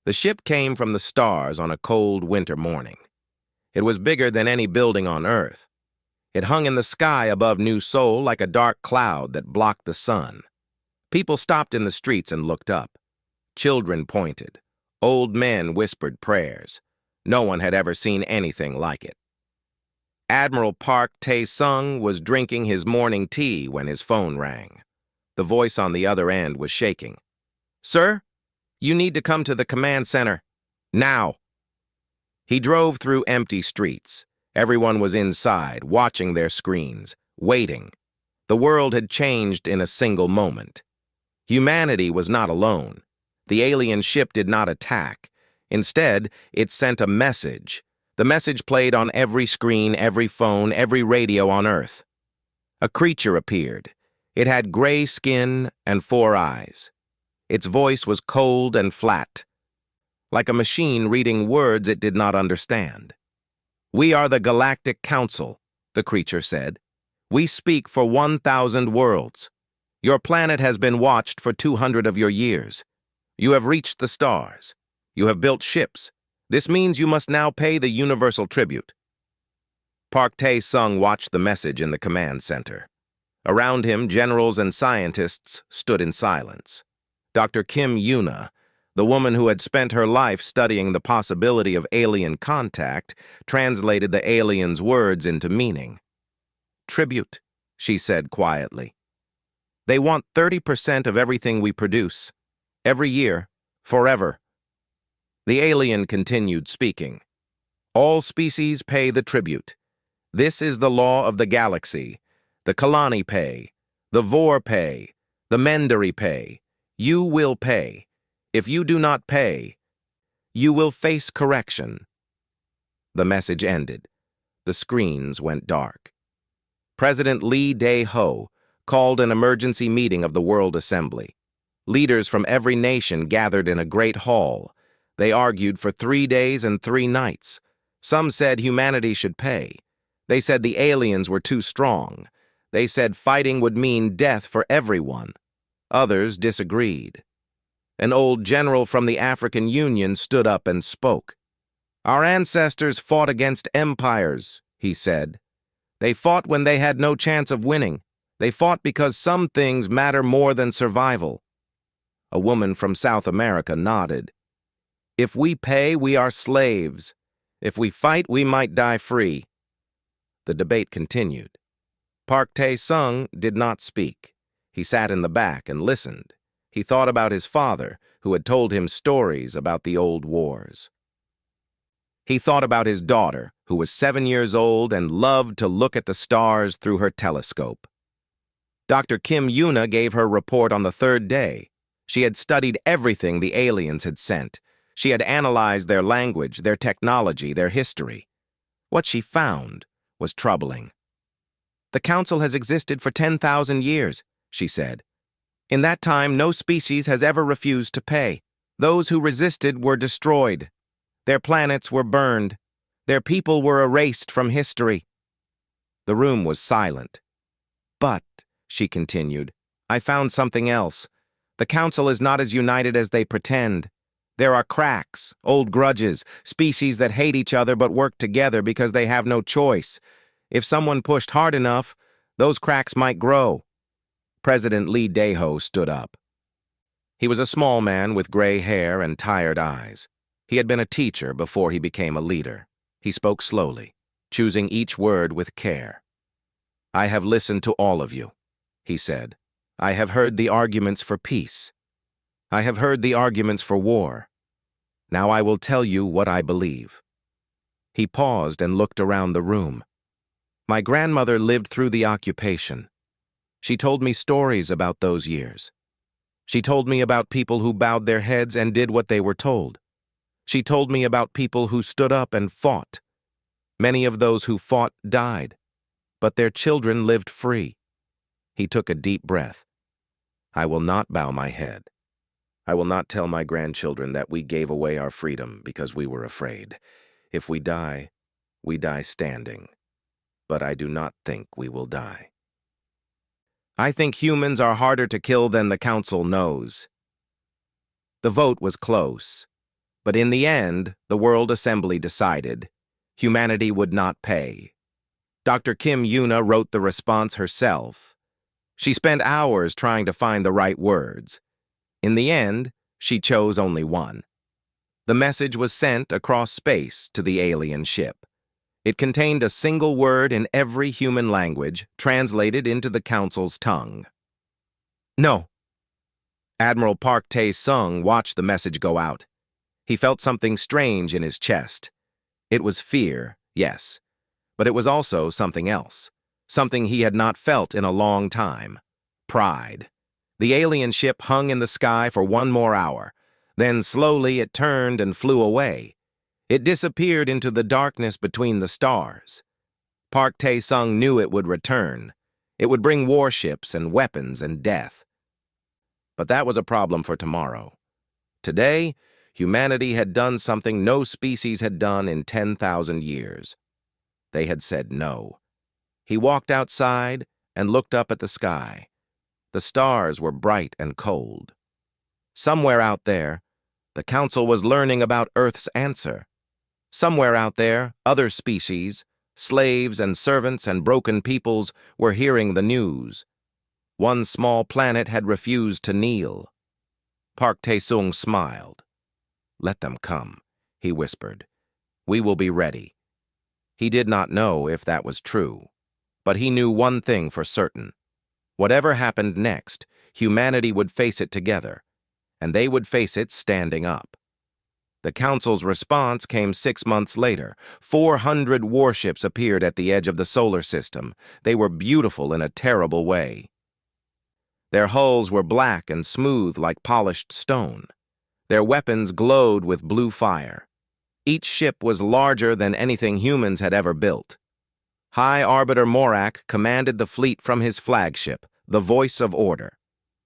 The ship came from the stars on a cold winter morning. It was bigger than any building on Earth. It hung in the sky above New Seoul like a dark cloud that blocked the sun. People stopped in the streets and looked up. Children pointed. Old men whispered prayers. No one had ever seen anything like it. Admiral Park Tae-sung was drinking his morning tea when his phone rang. The voice on the other end was shaking. "Sir, you need to come to the command center. Now." He drove through empty streets. Everyone was inside, watching their screens, waiting. The world had changed in a single moment. Humanity was not alone. The alien ship did not attack. Instead, it sent a message. The message played on every screen, every phone, every radio on Earth. A creature appeared. It had gray skin and 4 eyes. Its voice was cold and flat, like a machine reading words it did not understand. "We are the Galactic Council," the creature said. "We speak for 1,000 worlds. Your planet has been watched for 200 of your years. You have reached the stars. You have built ships. This means you must now pay the universal tribute." Park Tae-sung watched the message in the command center. Around him, generals and scientists stood in silence. Dr. Kim Yuna, the woman who had spent her life studying the possibility of alien contact, translated the aliens' words into meaning. "Tribute," she said quietly. "They want 30% of everything we produce. Every year. Forever." The alien continued speaking. "All species pay the tribute. This is the law of the galaxy. The Kalani pay. The Vor pay. The Mendari pay. You will pay. If you do not pay, you will face correction." The message ended. The screens went dark. President Lee Dae-ho called an emergency meeting of the World Assembly. Leaders from every nation gathered in a great hall. They argued for 3 days and 3 nights. Some said humanity should pay. They said the aliens were too strong. They said fighting would mean death for everyone. Others disagreed. An old general from the African Union stood up and spoke. "Our ancestors fought against empires," he said. "They fought when they had no chance of winning. They fought because some things matter more than survival." A woman from South America nodded. "If we pay, we are slaves. If we fight, we might die free." The debate continued. Park Tae-sung did not speak. He sat in the back and listened. He thought about his father, who had told him stories about the old wars. He thought about his daughter, who was 7 years old and loved to look at the stars through her telescope. Dr. Kim Yuna gave her report on the 3rd day. She had studied everything the aliens had sent. She had analyzed their language, their technology, their history. What she found was troubling. "The Council has existed for 10,000 years, she said. "In that time, no species has ever refused to pay. Those who resisted were destroyed. Their planets were burned. Their people were erased from history." The room was silent. "But," she continued, "I found something else. The Council is not as united as they pretend. There are cracks, old grudges, species that hate each other but work together because they have no choice. If someone pushed hard enough, those cracks might grow." President Lee Dae-ho stood up. He was a small man with gray hair and tired eyes. He had been a teacher before he became a leader. He spoke slowly, choosing each word with care. "I have listened to all of you," he said. "I have heard the arguments for peace. I have heard the arguments for war. Now I will tell you what I believe." He paused and looked around the room. "My grandmother lived through the occupation. She told me stories about those years. She told me about people who bowed their heads and did what they were told. She told me about people who stood up and fought. Many of those who fought died, but their children lived free." He took a deep breath. "I will not bow my head. I will not tell my grandchildren that we gave away our freedom because we were afraid. If we die standing. But I do not think we will die. I think humans are harder to kill than the Council knows." The vote was close. But in the end, the World Assembly decided humanity would not pay. Dr. Kim Yuna wrote the response herself. She spent hours trying to find the right words. In the end, she chose only one. The message was sent across space to the alien ship. It contained a single word in every human language, translated into the Council's tongue. No. Admiral Park Tae-sung watched the message go out. He felt something strange in his chest. It was fear, yes, but it was also something else, something he had not felt in a long time: pride. The alien ship hung in the sky for one more hour. Then slowly it turned and flew away. It disappeared into the darkness between the stars. Park Tae-sung knew it would return. It would bring warships and weapons and death. But that was a problem for tomorrow. Today, humanity had done something no species had done in 10,000 years. They had said no. He walked outside and looked up at the sky. The stars were bright and cold. Somewhere out there, the Council was learning about Earth's answer. Somewhere out there, other species, slaves and servants and broken peoples, were hearing the news. One small planet had refused to kneel. Park Tae-sung smiled. "Let them come," he whispered. "We will be ready." He did not know if that was true, but he knew one thing for certain. Whatever happened next, humanity would face it together, and they would face it standing up. The Council's response came 6 months later. 400 warships appeared at the edge of the solar system. They were beautiful in a terrible way. Their hulls were black and smooth like polished stone. Their weapons glowed with blue fire. Each ship was larger than anything humans had ever built. High Arbiter Morak commanded the fleet from his flagship, the Voice of Order.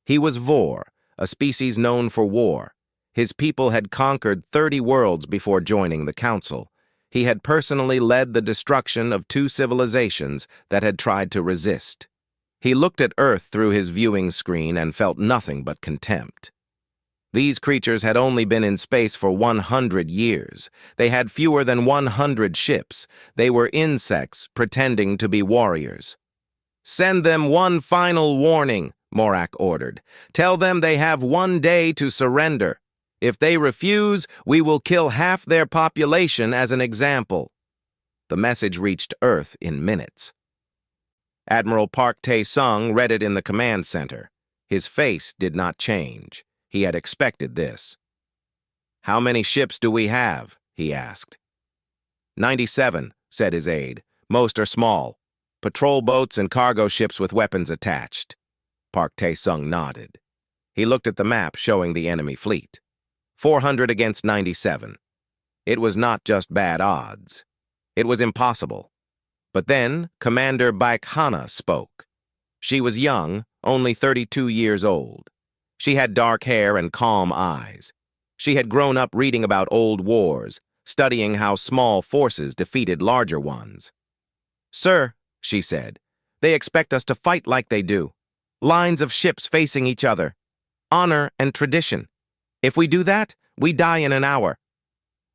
He was Vor, a species known for war. His people had conquered 30 worlds before joining the Council. He had personally led the destruction of 2 civilizations that had tried to resist. He looked at Earth through his viewing screen and felt nothing but contempt. These creatures had only been in space for 100 years. They had fewer than 100 ships. They were insects pretending to be warriors. "Send them one final warning," Morak ordered. "Tell them they have 1 day to surrender. If they refuse, we will kill half their population as an example." The message reached Earth in minutes. Admiral Park Tae-sung read it in the command center. His face did not change. He had expected this. "How many ships do we have?" he asked. 97, said his aide. "Most are small. Patrol boats and cargo ships with weapons attached." Park Tae-sung nodded. He looked at the map showing the enemy fleet. 400 against 97. It was not just bad odds. It was impossible. But then Commander Baek-hana spoke. She was young, only 32 years old. She had dark hair and calm eyes. She had grown up reading about old wars, studying how small forces defeated larger ones. "Sir," she said, "they expect us to fight like they do. Lines of ships facing each other. Honor and tradition. If we do that, we die in an hour."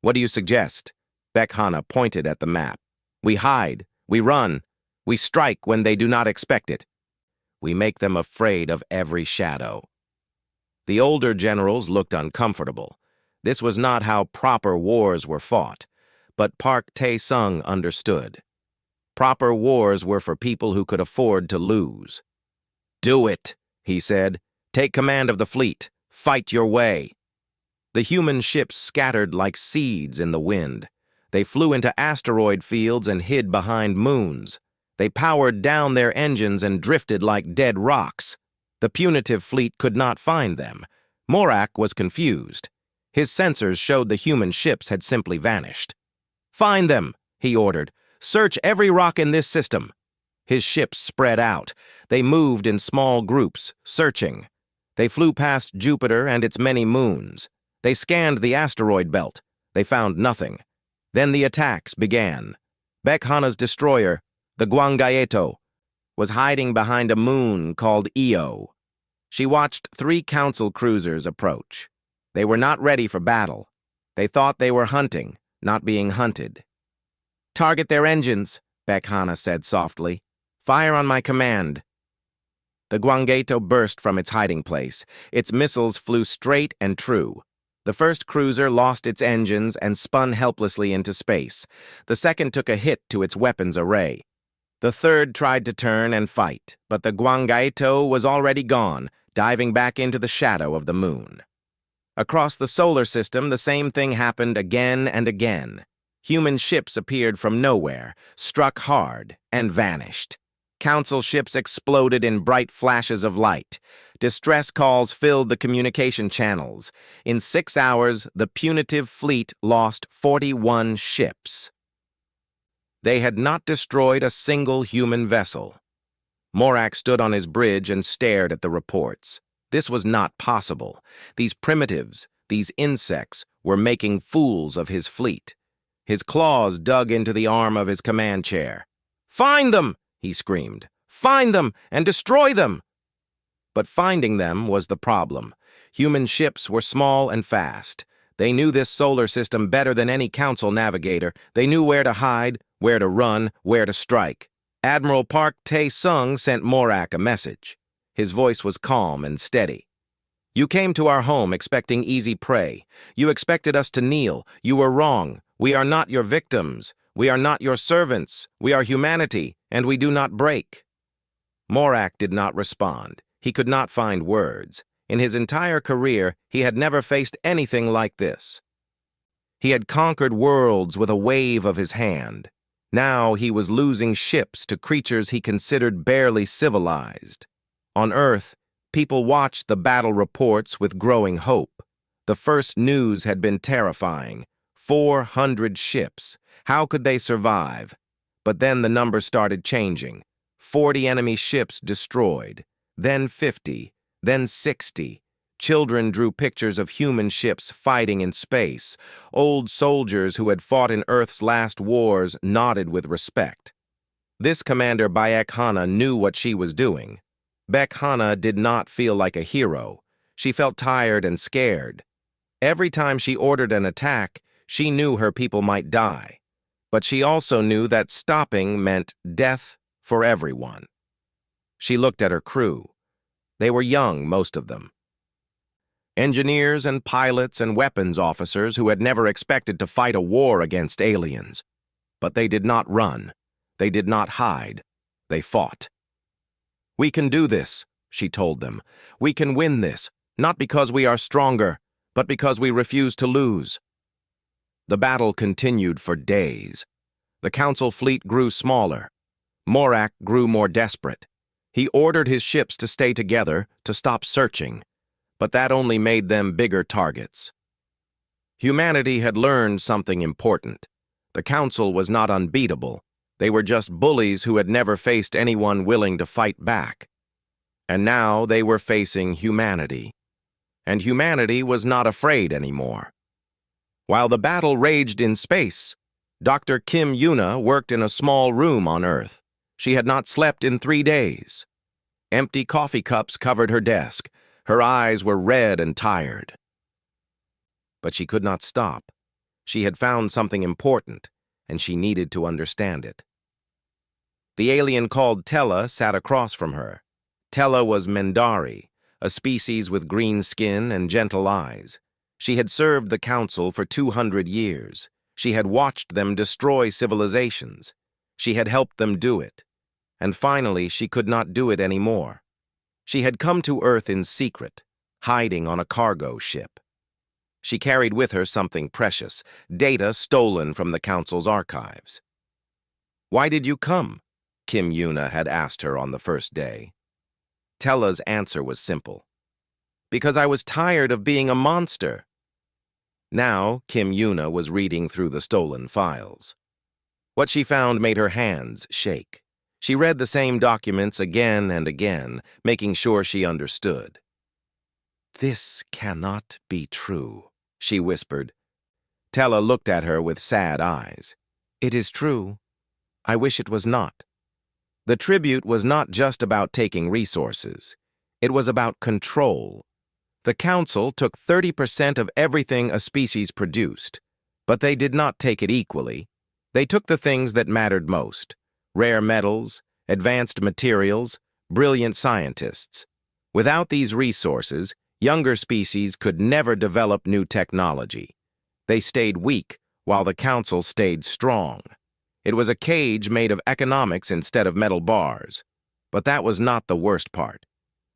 "What do you suggest?" Baek-hana pointed at the map. "We hide, we run, we strike when they do not expect it. We make them afraid of every shadow." The older generals looked uncomfortable. This was not how proper wars were fought, but Park Tae-sung understood. Proper wars were for people who could afford to lose. "Do it," he said. "Take command of the fleet. Fight your way." The human ships scattered like seeds in the wind. They flew into asteroid fields and hid behind moons. They powered down their engines and drifted like dead rocks. The punitive fleet could not find them. Morak was confused. His sensors showed the human ships had simply vanished. "Find them," he ordered. "Search every rock in this system." His ships spread out. They moved in small groups, searching. They flew past Jupiter and its many moons. They scanned the asteroid belt. They found nothing. Then the attacks began. Baek-hana's destroyer, the Gwangaeto, was hiding behind a moon called Io. She watched 3 council cruisers approach. They were not ready for battle. They thought they were hunting, not being hunted. "Target their engines," Bekhana said softly. "Fire on my command." The Guangaito burst from its hiding place. Its missiles flew straight and true. The first cruiser lost its engines and spun helplessly into space. The second took a hit to its weapons array. The third tried to turn and fight, but the Guangaito was already gone, diving back into the shadow of the moon. Across the solar system, the same thing happened again and again. Human ships appeared from nowhere, struck hard, and vanished. Council ships exploded in bright flashes of light. Distress calls filled the communication channels. In 6 hours, the punitive fleet lost 41 ships. They had not destroyed a single human vessel. Morak stood on his bridge and stared at the reports. This was not possible. These primitives, these insects, were making fools of his fleet. His claws dug into the arm of his command chair. "Find them!" he screamed. "Find them and destroy them!" But finding them was the problem. Human ships were small and fast. They knew this solar system better than any council navigator. They knew where to hide, where to run, where to strike. Admiral Park Tae-sung sent Morak a message. His voice was calm and steady. "You came to our home expecting easy prey. You expected us to kneel. You were wrong. We are not your victims. We are not your servants. We are humanity, and we do not break." Morak did not respond. He could not find words. In his entire career, he had never faced anything like this. He had conquered worlds with a wave of his hand. Now he was losing ships to creatures he considered barely civilized. On Earth, people watched the battle reports with growing hope. The first news had been terrifying. 400 ships. How could they survive? But then the number started changing. 40 enemy ships destroyed, then 50, then 60. Children drew pictures of human ships fighting in space. Old soldiers who had fought in Earth's last wars nodded with respect. This Commander Bekhana knew what she was doing. Bekhana did not feel like a hero. She felt tired and scared. Every time she ordered an attack, she knew her people might die. But she also knew that stopping meant death for everyone. She looked at her crew. They were young, most of them. Engineers and pilots and weapons officers who had never expected to fight a war against aliens. But they did not run. They did not hide. They fought. "We can do this," she told them. "We can win this, not because we are stronger, but because we refuse to lose." The battle continued for days. The council fleet grew smaller. Morak grew more desperate. He ordered his ships to stay together, to stop searching, but that only made them bigger targets. Humanity had learned something important. The council was not unbeatable. They were just bullies who had never faced anyone willing to fight back. And now they were facing humanity. And humanity was not afraid anymore. While the battle raged in space, Dr. Kim Yuna worked in a small room on Earth. She had not slept in 3 days. Empty coffee cups covered her desk. Her eyes were red and tired. But she could not stop. She had found something important, and she needed to understand it. The alien called Tella sat across from her. Tella was Mendari, a species with green skin and gentle eyes. She had served the Council for 200 years. She had watched them destroy civilizations. She had helped them do it. And finally, she could not do it anymore. She had come to Earth in secret, hiding on a cargo ship. She carried with her something precious, data stolen from the Council's archives. "Why did you come?" Kim Yuna had asked her on the first day. Tella's answer was simple. "Because I was tired of being a monster." Now, Kim Yuna was reading through the stolen files. What she found made her hands shake. She read the same documents again and again, making sure she understood. "This cannot be true," she whispered. Tella looked at her with sad eyes. "It is true. I wish it was not." The tribute was not just about taking resources. It was about control. The council took 30% of everything a species produced, but they did not take it equally. They took the things that mattered most: rare metals, advanced materials, brilliant scientists. Without these resources, younger species could never develop new technology. They stayed weak, while the council stayed strong. It was a cage made of economics instead of metal bars. But that was not the worst part.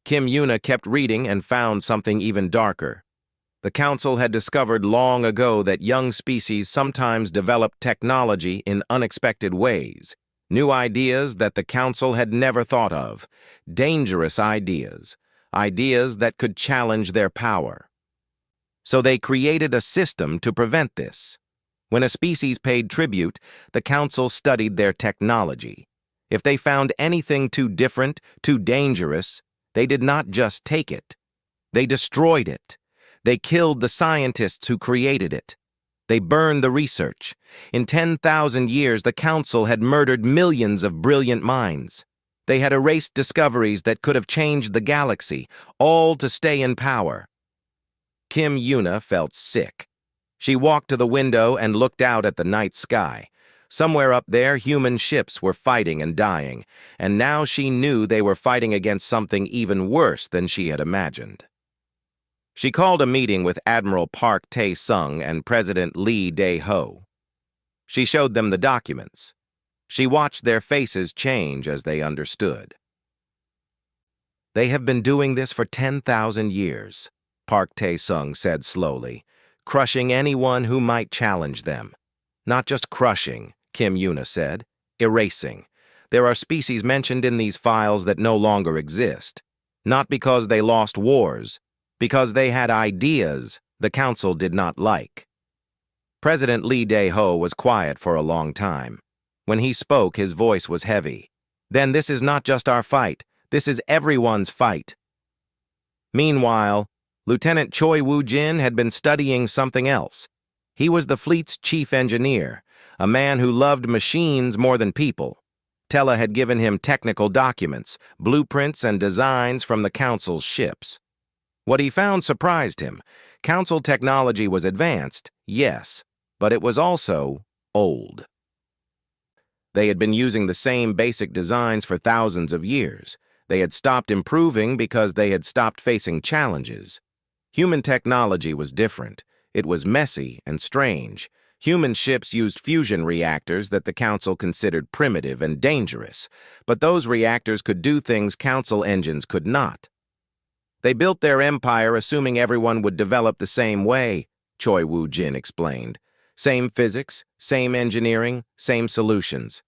Kim Yuna kept reading and found something even darker. The council had discovered long ago that young species sometimes developed technology in unexpected ways. New ideas that the council had never thought of. Dangerous ideas. Ideas that could challenge their power. So they created a system to prevent this. When a species paid tribute, the council studied their technology. If they found anything too different, too dangerous, they did not just take it. They destroyed it. They killed the scientists who created it. They burned the research. In 10,000 years, the council had murdered millions of brilliant minds. They had erased discoveries that could have changed the galaxy, all to stay in power. Kim Yuna felt sick. She walked to the window and looked out at the night sky. Somewhere up there, human ships were fighting and dying, and now she knew they were fighting against something even worse than she had imagined. She called a meeting with Admiral Park Tae-sung and President Lee Dae-ho. She showed them the documents. She watched their faces change as they understood. They have been doing this for 10,000 years, Park Tae-sung said slowly, crushing anyone who might challenge them. Not just crushing, Kim Yuna said, erasing. There are species mentioned in these files that no longer exist. Not because they lost wars, because they had ideas the council did not like. President Lee Dae-ho was quiet for a long time. When he spoke, his voice was heavy. Then this is not just our fight. This is everyone's fight. Meanwhile, Lieutenant Choi Woo-jin had been studying something else. He was the fleet's chief engineer, a man who loved machines more than people. Tella had given him technical documents, blueprints, and designs from the council's ships. What he found surprised him. Council technology was advanced, yes, but it was also old. They had been using the same basic designs for thousands of years. They had stopped improving because they had stopped facing challenges. Human technology was different. It was messy and strange. Human ships used fusion reactors that the council considered primitive and dangerous, but those reactors could do things council engines could not. They built their empire assuming everyone would develop the same way, Choi Woo-jin explained. Same physics, same engineering, same solutions.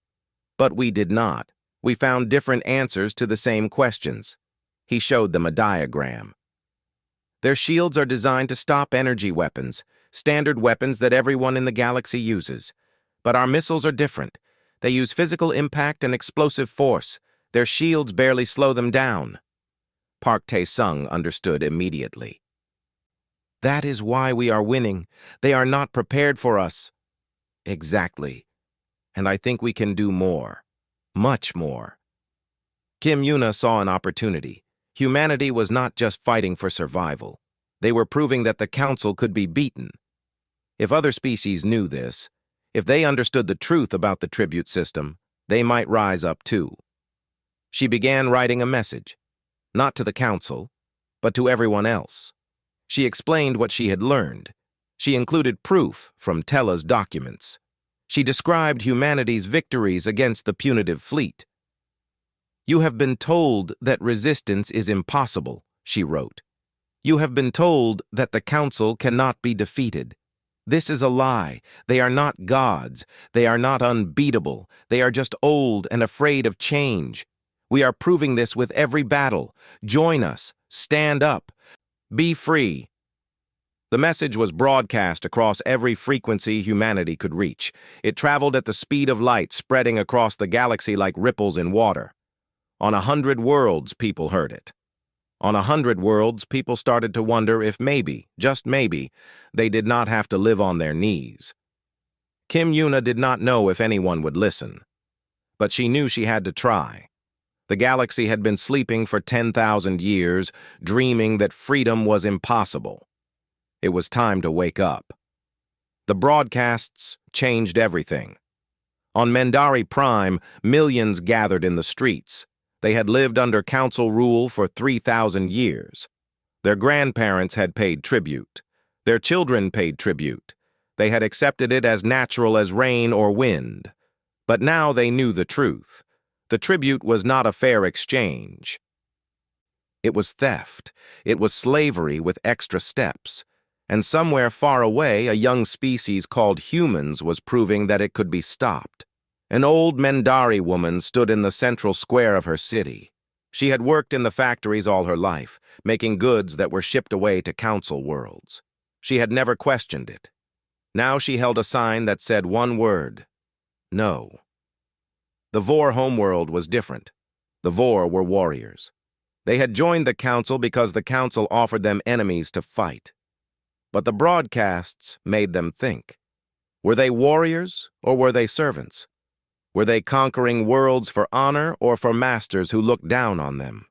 But we did not. We found different answers to the same questions. He showed them a diagram. Their shields are designed to stop energy weapons, standard weapons that everyone in the galaxy uses. But our missiles are different. They use physical impact and explosive force. Their shields barely slow them down. Park Tae-sung understood immediately. That is why we are winning. They are not prepared for us. Exactly. And I think we can do more. Much more. Kim Yuna saw an opportunity. Humanity was not just fighting for survival. They were proving that the council could be beaten. If other species knew this, if they understood the truth about the tribute system, they might rise up too. She began writing a message, not to the council, but to everyone else. She explained what she had learned. She included proof from Tella's documents. She described humanity's victories against the punitive fleet. You have been told that resistance is impossible, she wrote. You have been told that the council cannot be defeated. This is a lie. They are not gods. They are not unbeatable. They are just old and afraid of change. We are proving this with every battle. Join us. Stand up. Be free. The message was broadcast across every frequency humanity could reach. It traveled at the speed of light, spreading across the galaxy like ripples in water. On 100 worlds, people heard it. On 100 worlds, people started to wonder if maybe, just maybe, they did not have to live on their knees. Kim Yuna did not know if anyone would listen, but she knew she had to try. The galaxy had been sleeping for 10,000 years, dreaming that freedom was impossible. It was time to wake up. The broadcasts changed everything. On Mendari Prime, millions gathered in the streets. They had lived under council rule for 3,000 years. Their grandparents had paid tribute. Their children paid tribute. They had accepted it as natural as rain or wind. But now they knew the truth. The tribute was not a fair exchange. It was theft. It was slavery with extra steps. And somewhere far away, a young species called humans was proving that it could be stopped. An old Mendari woman stood in the central square of her city. She had worked in the factories all her life, making goods that were shipped away to council worlds. She had never questioned it. Now she held a sign that said one word: no. The Vor homeworld was different. The Vor were warriors. They had joined the council because the council offered them enemies to fight. But the broadcasts made them think. Were they warriors or were they servants? Were they conquering worlds for honor or for masters who looked down on them?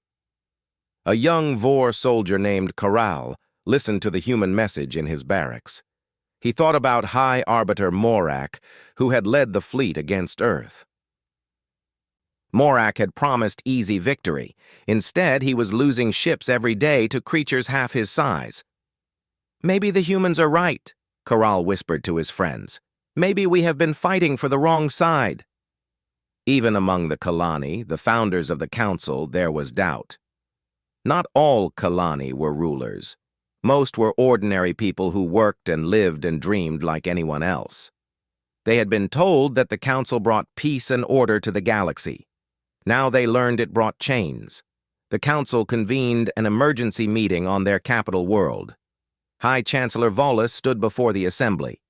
A young Vor soldier named Corral listened to the human message in his barracks. He thought about High Arbiter Morak, who had led the fleet against Earth. Morak had promised easy victory. Instead, he was losing ships every day to creatures half his size. "Maybe the humans are right," Corral whispered to his friends. "Maybe we have been fighting for the wrong side." Even among the Kalani, the founders of the council, there was doubt. Not all Kalani were rulers. Most were ordinary people who worked and lived and dreamed like anyone else. They had been told that the council brought peace and order to the galaxy. Now they learned it brought chains. The council convened an emergency meeting on their capital world. High Chancellor Volus stood before the assembly.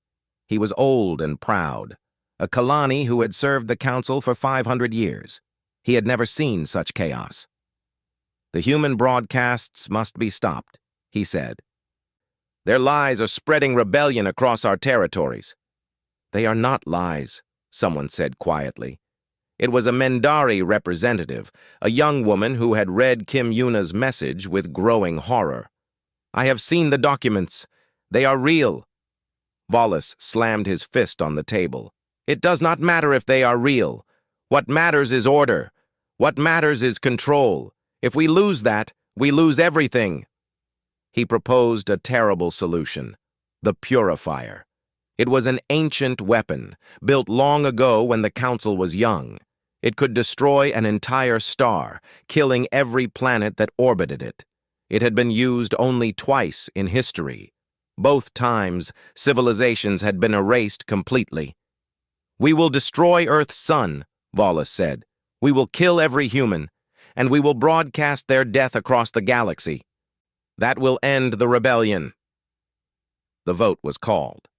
He was old and proud, a Kalani who had served the council for 500 years. He had never seen such chaos. "The human broadcasts must be stopped," he said. "Their lies are spreading rebellion across our territories." "They are not lies," someone said quietly. It was a Mendari representative, a young woman who had read Kim Yuna's message with growing horror. "I have seen the documents. They are real." Volus slammed his fist on the table. "It does not matter if they are real. What matters is order. What matters is control. If we lose that, we lose everything." He proposed a terrible solution: the Purifier. It was an ancient weapon, built long ago when the council was young. It could destroy an entire star, killing every planet that orbited it. It had been used only twice in history. Both times, civilizations had been erased completely. "We will destroy Earth's sun," Volus said. "We will kill every human, and we will broadcast their death across the galaxy. That will end the rebellion." The vote was called.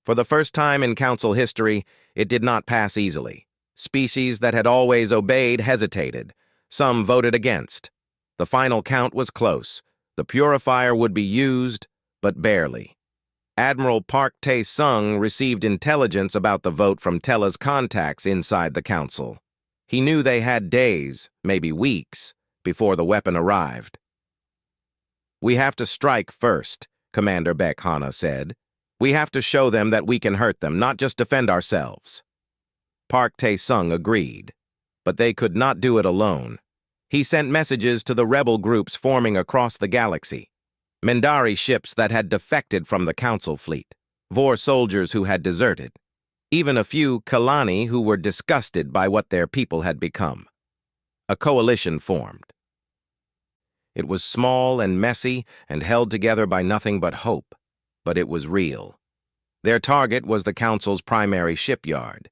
For the first time in council history, it did not pass easily. Species that had always obeyed hesitated. Some voted against. The final count was close. The Purifier would be used, but barely. Admiral Park Tae-sung received intelligence about the vote from Tella's contacts inside the council. He knew they had days, maybe weeks, before the weapon arrived. "We have to strike first," Commander Beck Hana said. "We have to show them that we can hurt them, not just defend ourselves." Park Tae-sung agreed, but they could not do it alone. He sent messages to the rebel groups forming across the galaxy. Mendari ships that had defected from the council fleet, Vor soldiers who had deserted, even a few Kalani who were disgusted by what their people had become. A coalition formed. It was small and messy and held together by nothing but hope, but it was real. Their target was the council's primary shipyard.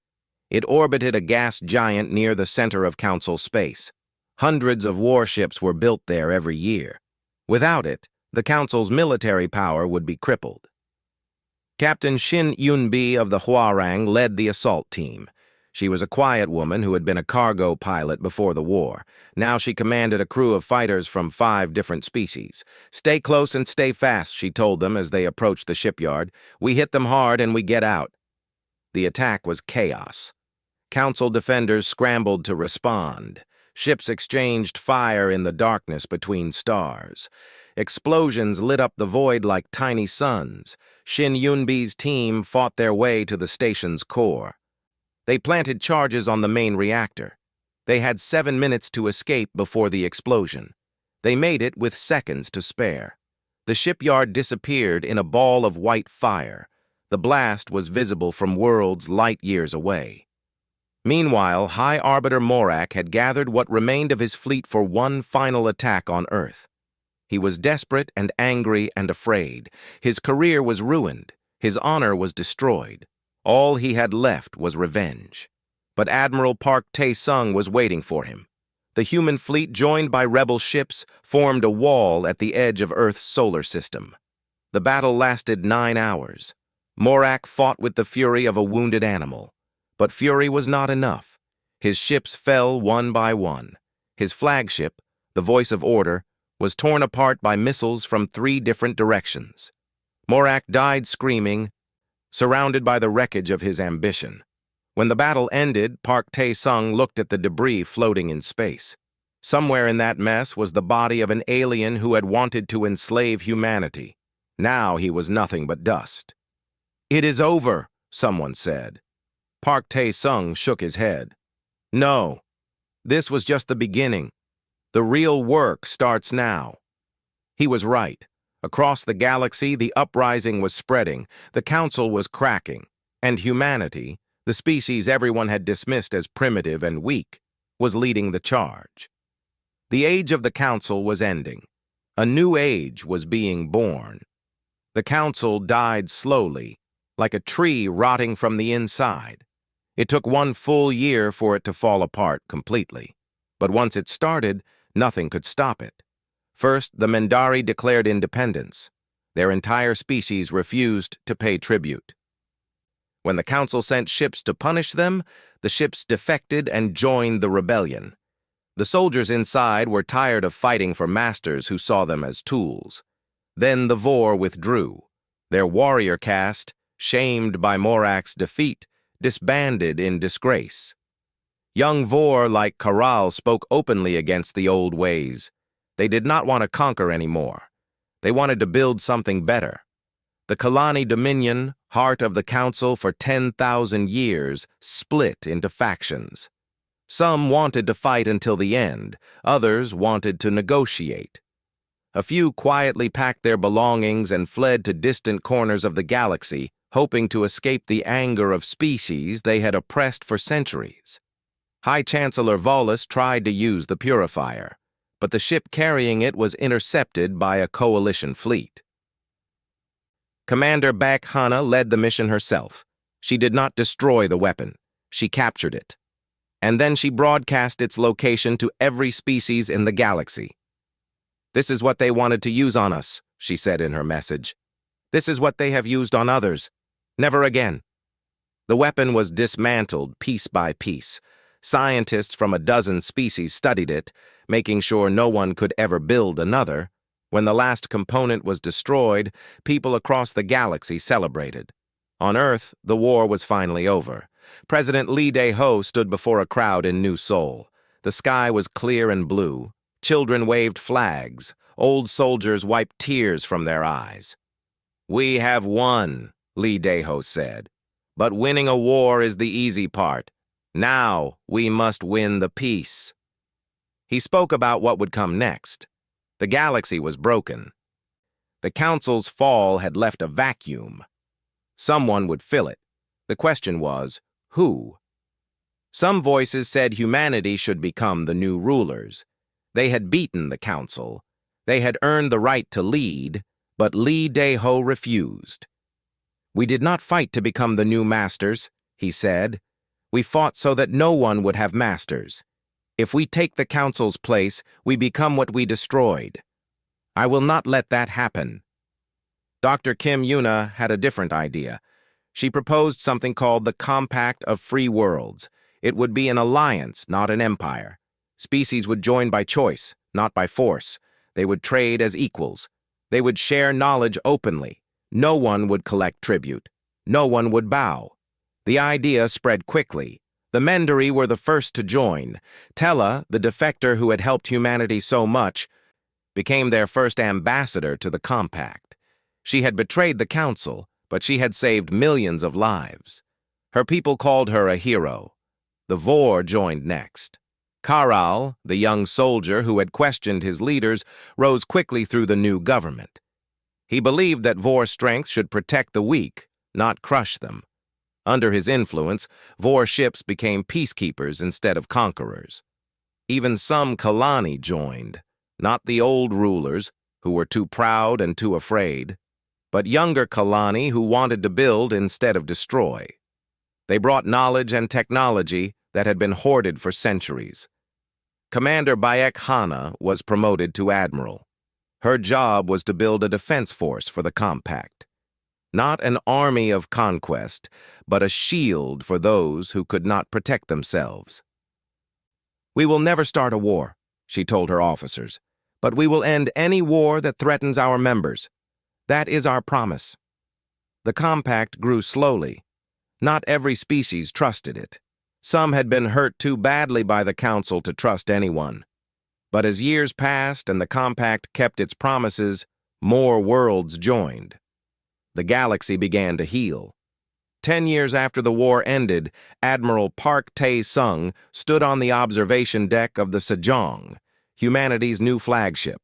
It orbited a gas giant near the center of council space. Hundreds of warships were built there every year. Without it, the council's military power would be crippled. Captain Shin Yunbi of the Hwarang led the assault team. She was a quiet woman who had been a cargo pilot before the war. Now she commanded a crew of fighters from 5 different species. "Stay close and stay fast," she told them as they approached the shipyard. "We hit them hard and we get out." The attack was chaos. Council defenders scrambled to respond. Ships exchanged fire in the darkness between stars. Explosions lit up the void like tiny suns. Shin Yunbi's team fought their way to the station's core. They planted charges on the main reactor. They had 7 minutes to escape before the explosion. They made it with seconds to spare. The shipyard disappeared in a ball of white fire. The blast was visible from worlds light years away. Meanwhile, High Arbiter Morak had gathered what remained of his fleet for one final attack on Earth. He was desperate and angry and afraid. His career was ruined. His honor was destroyed. All he had left was revenge. But Admiral Park Tae-sung was waiting for him. The human fleet, joined by rebel ships, formed a wall at the edge of Earth's solar system. The battle lasted 9 hours. Morak fought with the fury of a wounded animal. But fury was not enough. His ships fell one by one. His flagship, the Voice of Order, was torn apart by missiles from 3 different directions. Morak died screaming, surrounded by the wreckage of his ambition. When the battle ended, Park Tae-sung looked at the debris floating in space. Somewhere in that mess was the body of an alien who had wanted to enslave humanity. Now he was nothing but dust. "It is over," someone said. Park Tae-sung shook his head. "No, this was just the beginning. The real work starts now." He was right. Across the galaxy, the uprising was spreading, the council was cracking, and humanity, the species everyone had dismissed as primitive and weak, was leading the charge. The age of the council was ending. A new age was being born. The council died slowly, like a tree rotting from the inside. It took 1 full year for it to fall apart completely. But once it started, nothing could stop it. First, the Mendari declared independence. Their entire species refused to pay tribute. When the council sent ships to punish them, the ships defected and joined the rebellion. The soldiers inside were tired of fighting for masters who saw them as tools. Then the Vor withdrew. Their warrior caste, shamed by Morak's defeat, disbanded in disgrace. Young Vor like Karal spoke openly against the old ways. They did not want to conquer anymore. They wanted to build something better. The Kalani Dominion, heart of the council for 10,000 years, split into factions. Some wanted to fight until the end, others wanted to negotiate. A few quietly packed their belongings and fled to distant corners of the galaxy, hoping to escape the anger of species they had oppressed for centuries. High Chancellor Volus tried to use the purifier, but the ship carrying it was intercepted by a coalition fleet. Commander Bak Hana led the mission herself. She did not destroy the weapon. She captured it. And then she broadcast its location to every species in the galaxy. "This is what they wanted to use on us," she said in her message. "This is what they have used on others. Never again." The weapon was dismantled piece by piece. Scientists from a dozen species studied it, making sure no one could ever build another. When the last component was destroyed, people across the galaxy celebrated. On Earth, the war was finally over. President Lee Dae-ho stood before a crowd in New Seoul. The sky was clear and blue. Children waved flags. Old soldiers wiped tears from their eyes. "We have won," Lee Dae-ho said. "But winning a war is the easy part. Now we must win the peace." He spoke about what would come next. The galaxy was broken. The council's fall had left a vacuum. Someone would fill it. The question was, who? Some voices said humanity should become the new rulers. They had beaten the council. They had earned the right to lead, but Lee Dae-ho refused. "We did not fight to become the new masters," he said. "We fought so that no one would have masters. If we take the council's place, we become what we destroyed. I will not let that happen." Dr. Kim Yuna had a different idea. She proposed something called the Compact of Free Worlds. It would be an alliance, not an empire. Species would join by choice, not by force. They would trade as equals. They would share knowledge openly. No one would collect tribute. No one would bow. The idea spread quickly. The Mendari were the first to join. Tella, the defector who had helped humanity so much, became their first ambassador to the Compact. She had betrayed the Council, but she had saved millions of lives. Her people called her a hero. The Vor joined next. Karal, the young soldier who had questioned his leaders, rose quickly through the new government. He believed that Vor strength should protect the weak, not crush them. Under his influence, Vor ships became peacekeepers instead of conquerors. Even some Kalani joined, not the old rulers, who were too proud and too afraid, but younger Kalani who wanted to build instead of destroy. They brought knowledge and technology that had been hoarded for centuries. Commander Bayek Hana was promoted to admiral. Her job was to build a defense force for the Compact. Not an army of conquest, but a shield for those who could not protect themselves. "We will never start a war," she told her officers, "but we will end any war that threatens our members. That is our promise." The Compact grew slowly. Not every species trusted it. Some had been hurt too badly by the Council to trust anyone. But as years passed and the Compact kept its promises, more worlds joined. The galaxy began to heal. 10 years after the war ended, Admiral Park Tae-sung stood on the observation deck of the Sejong, humanity's new flagship.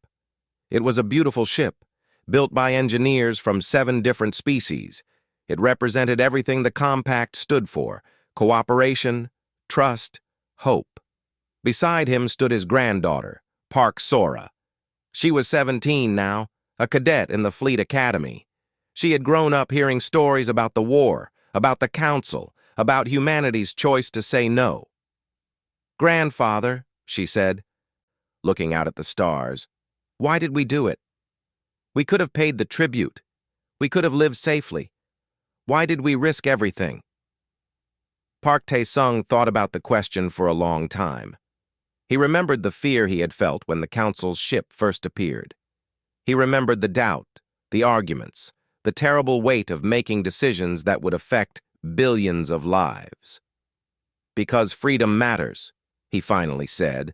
It was a beautiful ship, built by engineers from 7 different species. It represented everything the Compact stood for: cooperation, trust, hope. Beside him stood his granddaughter, Park Sora. She was 17 now, a cadet in the Fleet Academy. She had grown up hearing stories about the war, about the Council, about humanity's choice to say no. "Grandfather," she said, looking out at the stars, "why did we do it? We could have paid the tribute. We could have lived safely. Why did we risk everything?" Park Tae-sung thought about the question for a long time. He remembered the fear he had felt when the Council's ship first appeared. He remembered the doubt, the arguments, the terrible weight of making decisions that would affect billions of lives. "Because freedom matters," he finally said.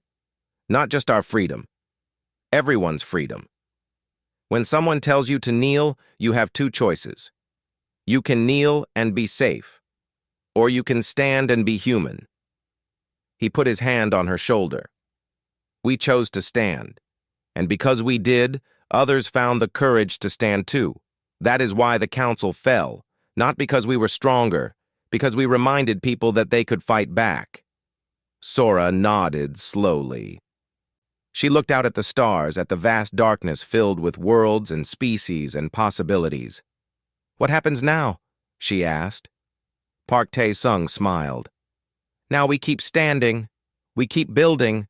"Not just our freedom. Everyone's freedom. When someone tells you to kneel, you have 2 choices. You can kneel and be safe, or you can stand and be human." He put his hand on her shoulder. "We chose to stand, and because we did, others found the courage to stand too. That is why the Council fell, not because we were stronger, because we reminded people that they could fight back." Sora nodded slowly. She looked out at the stars, at the vast darkness filled with worlds and species and possibilities. "What happens now?" she asked. Park Tae-sung smiled. "Now we keep standing. We keep building.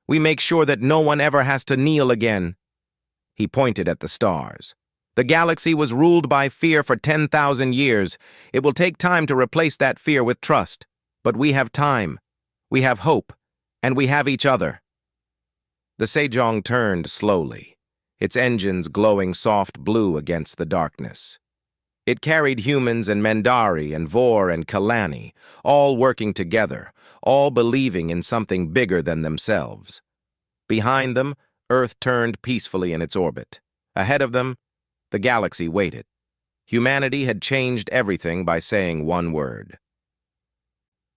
We make sure that no one ever has to kneel again." He pointed at the stars. "The galaxy was ruled by fear for 10,000 years. It will take time to replace that fear with trust. But we have time. We have hope. And we have each other." The Sejong turned slowly, its engines glowing soft blue against the darkness. It carried humans and Mendari and Vor and Kalani, all working together, all believing in something bigger than themselves. Behind them, Earth turned peacefully in its orbit. Ahead of them, the galaxy waited. Humanity had changed everything by saying one word.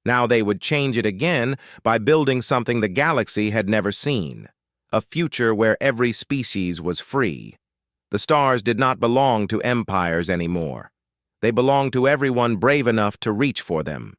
Now they would change it again by building something the galaxy had never seen, a future where every species was free. The stars did not belong to empires anymore. They belonged to everyone brave enough to reach for them.